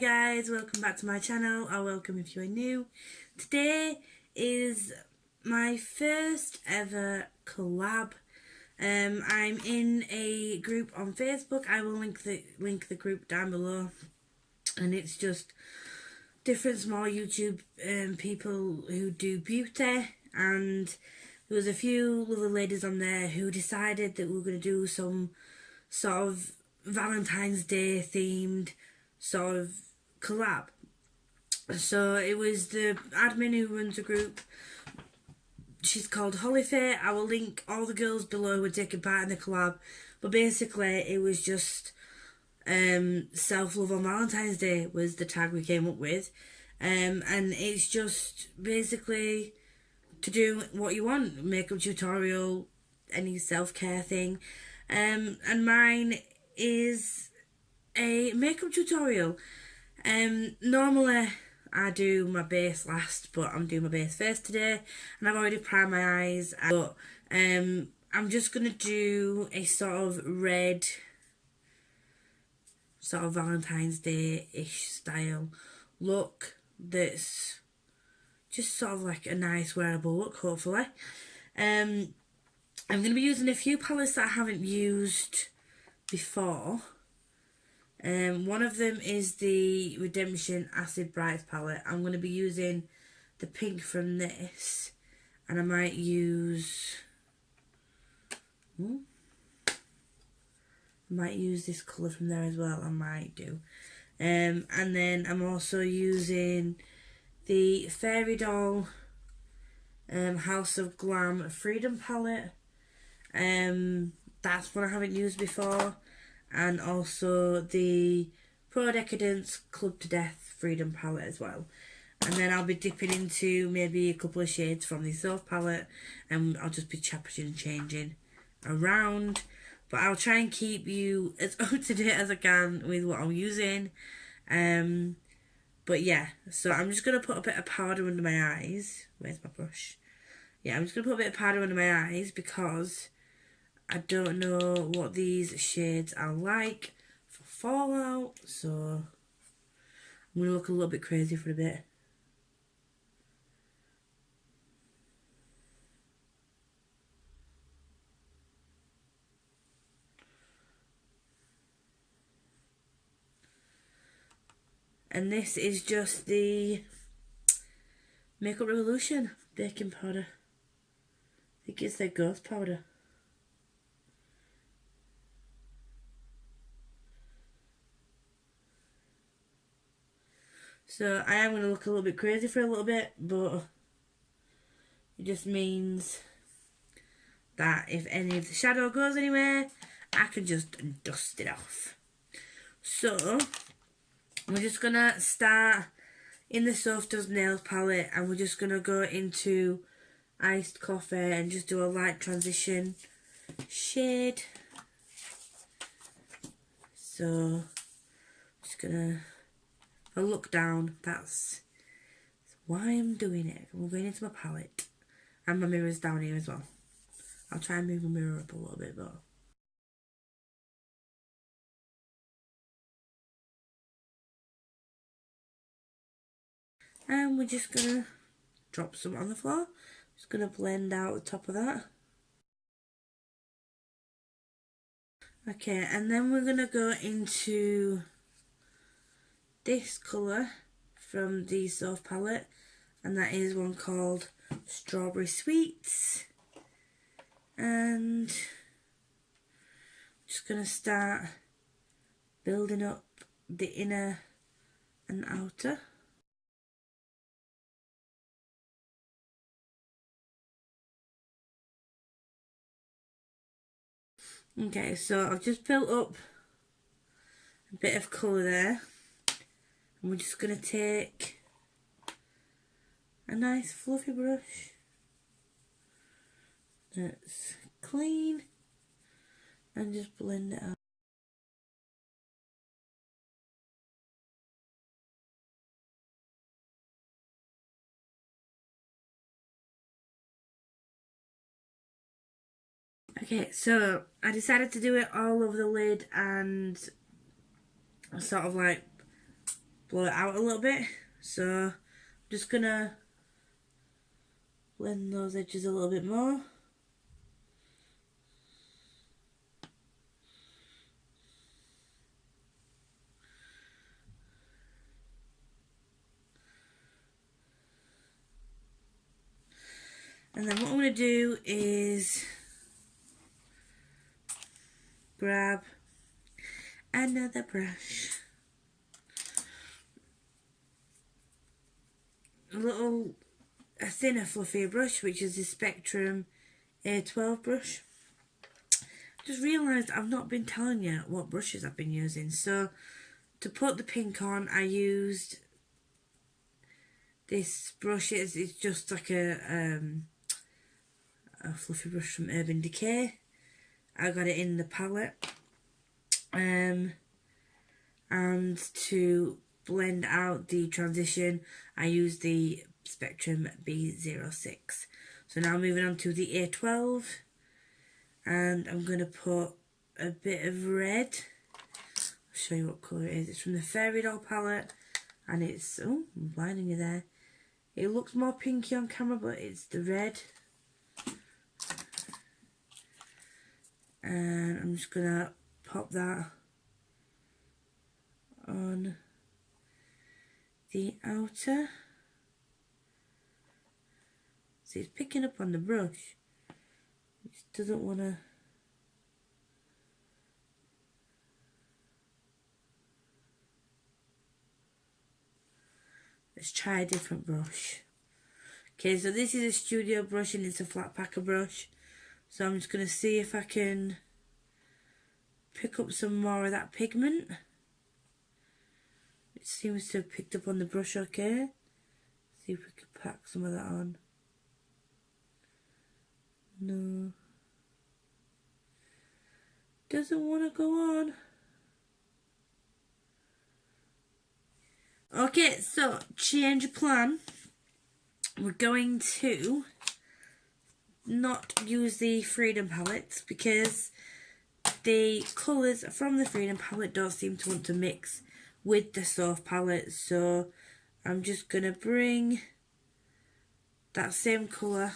guys, welcome back to my channel, or welcome if you are new. Today is my first ever collab. I'm in a group on Facebook. I will link the group down below, and it's just different small YouTube people who do beauty, and there was a few little ladies on there who decided that we were going to do some sort of Valentine's Day themed sort of collab. So it was the admin who runs the group. She's called Hollife. I will link all the girls below who were taking part in the collab. But basically it was just self-love on Valentine's Day was the tag we came up with. And it's just basically to do what you want. Makeup tutorial, any self-care thing. And mine is a makeup tutorial. Normally I do my base last, but I'm doing my base first today, and I've already primed my eyes. But I'm just gonna do a sort of red, sort of Valentine's Day-ish style look that's just sort of like a nice wearable look, hopefully. I'm going to be using a few palettes that I haven't used before. One of them is the Redemption Acid Brights palette. I'm going to be using the pink from this, and I might use this colour from there as well. I might do. And then I'm also using the Fairy Doll House of Glam Freedom palette. That's one I haven't used before. And also the Pro Decadence Club to Death Freedom palette as well. And then I'll be dipping into maybe a couple of shades from the Soft palette, and I'll just be chopping and changing around. But I'll try and keep you as up to date as I can with what I'm using. But yeah, so I'm just going to put a bit of powder under my eyes. Where's my brush? Yeah, I'm just going to put a bit of powder under my eyes because I don't know what these shades are like for fallout, so I'm going to look a little bit crazy for a bit. And this is just the Makeup Revolution baking powder. I think it's their ghost powder. So I am going to look a little bit crazy for a little bit, but it just means that if any of the shadow goes anywhere, I can just dust it off. So we're just going to start in the Soft Does Nails palette, and we're just going to go into Iced Coffee and just do a light transition shade. So just going to look down, that's why I'm doing it. We're going into my palette, and my mirror's down here as well. I'll try and move my mirror up a little bit, but and we're just gonna drop some on the floor. Just gonna blend out the top of that. Okay, and then we're gonna go into this colour from the Soft palette, and that is one called Strawberry Sweets. And I'm just going to start building up the inner and outer. Okay, so I've just built up a bit of colour there. And we're just going to take a nice fluffy brush that's clean and just blend it out. Okay, so I decided to do it all over the lid and sort of like blow it out a little bit. So I'm just gonna blend those edges a little bit more. And then what I'm going to do is grab another brush. A thinner, fluffier brush, which is the Spectrum A12 brush. Just realised I've not been telling you what brushes I've been using. So to put the pink on, I used this brush. It's just like a fluffy brush from Urban Decay. I got it in the palette. And to blend out the transition, I used the Spectrum B06. So now moving on to the A12. And I'm going to put a bit of red. I'll show you what colour it is. It's from the Fairy Doll palette. And it's, oh, I'm blinding you there. It looks more pinky on camera, but it's the red. And I'm just going to pop that on the outer. See, it's picking up on the brush. It just doesn't want to. Let's try a different brush. Okay, so this is a studio brush and it's a flat packer brush. So I'm just going to see if I can pick up some more of that pigment. It seems to have picked up on the brush okay. See if we can pack some of that on. No. Doesn't want to go on. Okay, so change of plan. We're going to not use the Freedom palettes because the colours from the Freedom palette don't seem to want to mix with the Soft palette. So I'm just going to bring that same colour,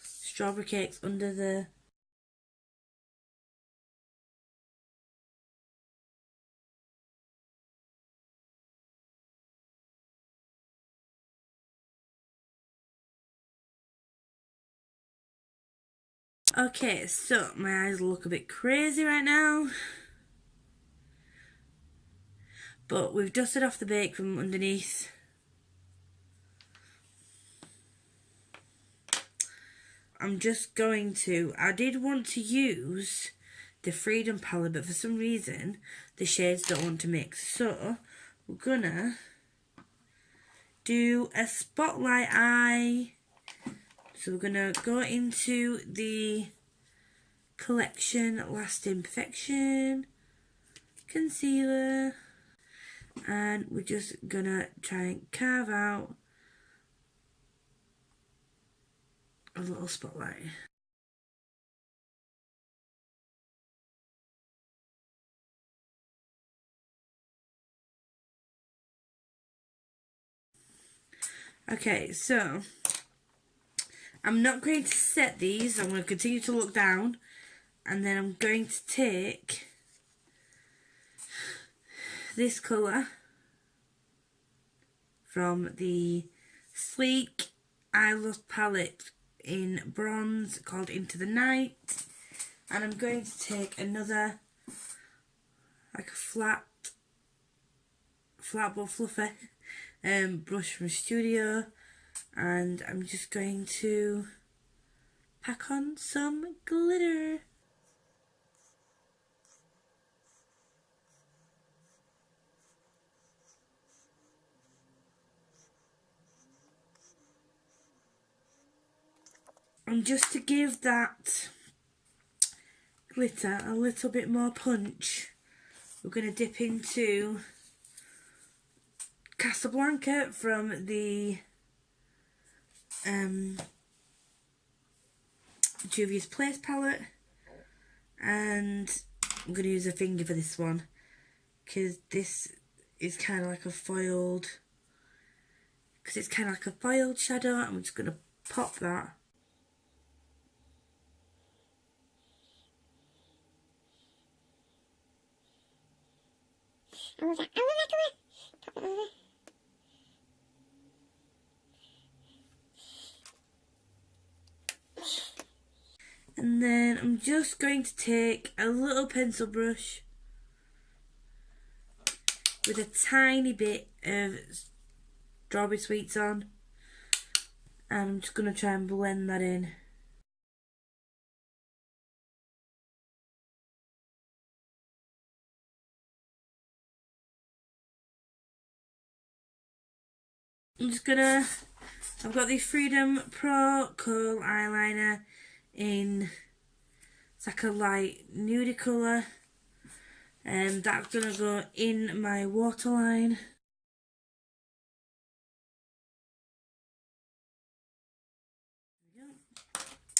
Strawberry Cakes, under the Okay, so my eyes look a bit crazy right now. But we've dusted off the bake from underneath. I'm just going to, I did want to use the Freedom palette, but for some reason the shades don't want to mix. So we're gonna do a spotlight eye. So we're gonna go into the Collection Lasting Perfection concealer, and we're just gonna try and carve out a little spotlight. Okay, so I'm not going to set these. I'm going to continue to look down, and then I'm going to take this colour from the Sleek Eye Look palette in bronze called Into the Night, and I'm going to take another, like a flat but fluffy brush from Studio, and I'm just going to pack on some glitter. And just to give that glitter a little bit more punch, we're going to dip into Casablanca from the Juvia's Place palette, and I'm going to use a finger for this one because this is kind of like a foiled, because it's kind of like a foiled shadow. I'm just going to pop that. And then I'm just going to take a little pencil brush with a tiny bit of strawberry sweets on, and I'm just going to try and blend that in. I've got the Freedom Pro Kohl eyeliner in, it's like a light nudie colour, and that's going to go in my waterline.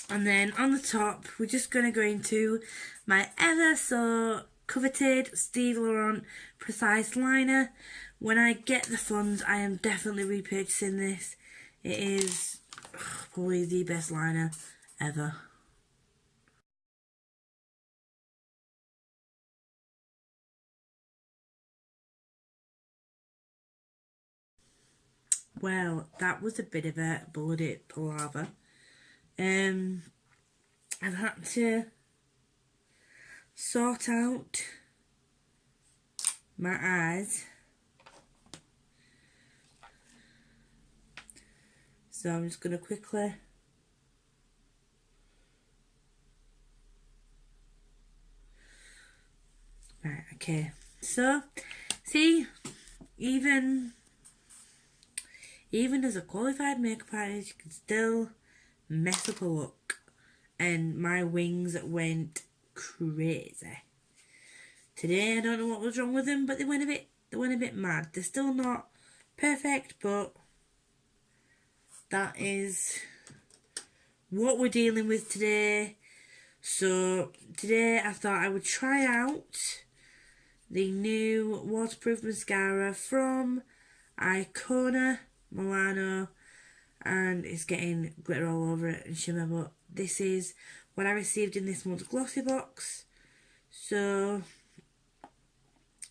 And then on the top, we're just going to go into my ever so coveted Steve Laurent Precise Liner. When I get the funds, I am definitely repurchasing this. It is probably the best liner ever. Well, that was a bit of a bloody palaver. I've had to sort out my eyes. So I'm just going to quickly right, okay. So, see, even as a qualified makeup artist, you can still mess up a look. And my wings went crazy. Today, I don't know what was wrong with them, but they went a bit mad. They're still not perfect, but that is what we're dealing with today. So today I thought I would try out the new waterproof mascara from Icona Milano, and it's getting glitter all over it and shimmer, but this is what I received in this month's glossy box. So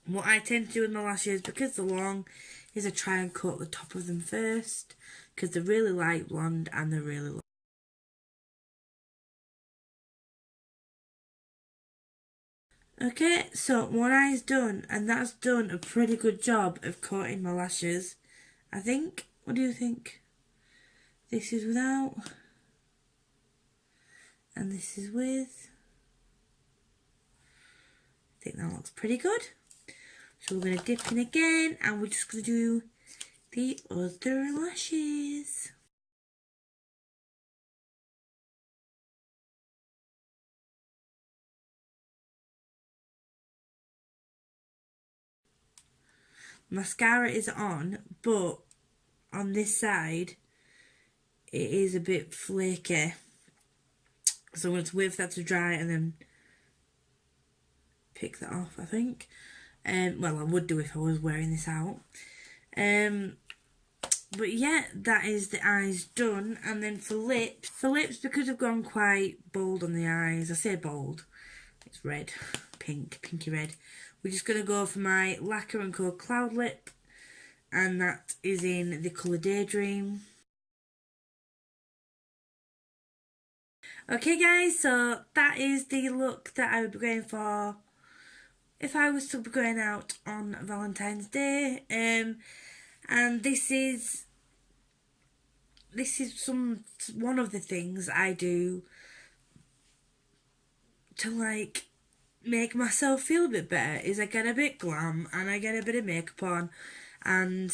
what I tend to do with my lashes, because they're long, is I try and coat the top of them first, because they're really light blonde and they're really long. Okay, so one eye's done, and that's done a pretty good job of coating my lashes, I think. What do you think? This is without, and this is with. I think that looks pretty good. So we're going to dip in again, and we're just going to do the other lashes. Mascara is on, but on this side it is a bit flaky. So I'm going to wait for that to dry and then pick that off, I think. Well, I would do if I was wearing this out. But yeah, that is the eyes done. And then for lips, because I've gone quite bold on the eyes, I say bold, it's red, pinky red. We're just going to go for my Lacquer & Co Cloud Lip, and that is in the colour Daydream. Okay guys, so that is the look that I would be going for if I was to be going out on Valentine's Day. And this is one of the things I do to like make myself feel a bit better, is I get a bit glam and I get a bit of makeup on, and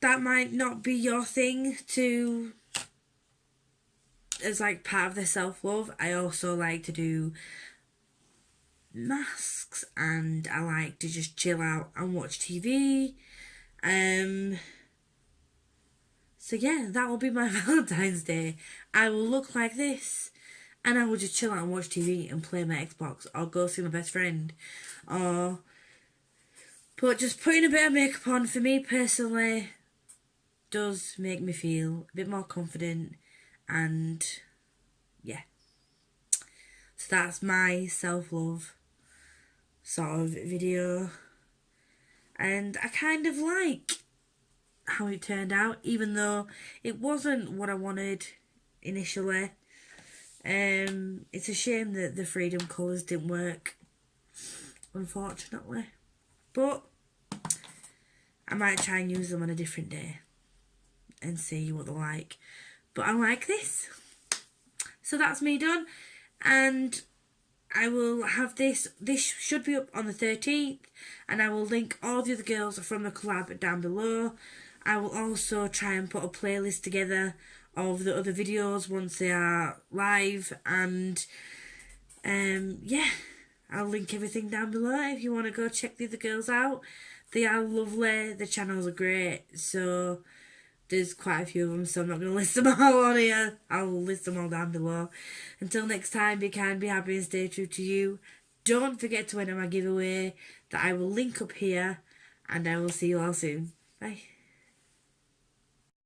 that might not be your thing to as like part of the self-love. I also like to do masks, and I like to just chill out and watch TV. So yeah, that will be my Valentine's Day. I will look like this, and I will just chill out and watch TV and play my Xbox, or go see my best friend, or But just putting a bit of makeup on, for me personally, does make me feel a bit more confident, and yeah. So that's my self-love sort of video. And I kind of like how it turned out, even though it wasn't what I wanted initially. It's a shame that the Freedom colours didn't work, unfortunately. But I might try and use them on a different day and see what they're like. But I like this. So that's me done. And I will have this should be up on the 13th, and I will link all the other girls from the collab down below. I will also try and put a playlist together of the other videos once they are live, and yeah, I'll link everything down below if you want to go check the other girls out. They are lovely, the channels are great, so there's quite a few of them, so I'm not going to list them all on here. I'll list them all down below. Until next time, be kind, be happy, and stay true to you. Don't forget to enter my giveaway that I will link up here, and I will see you all soon. Bye.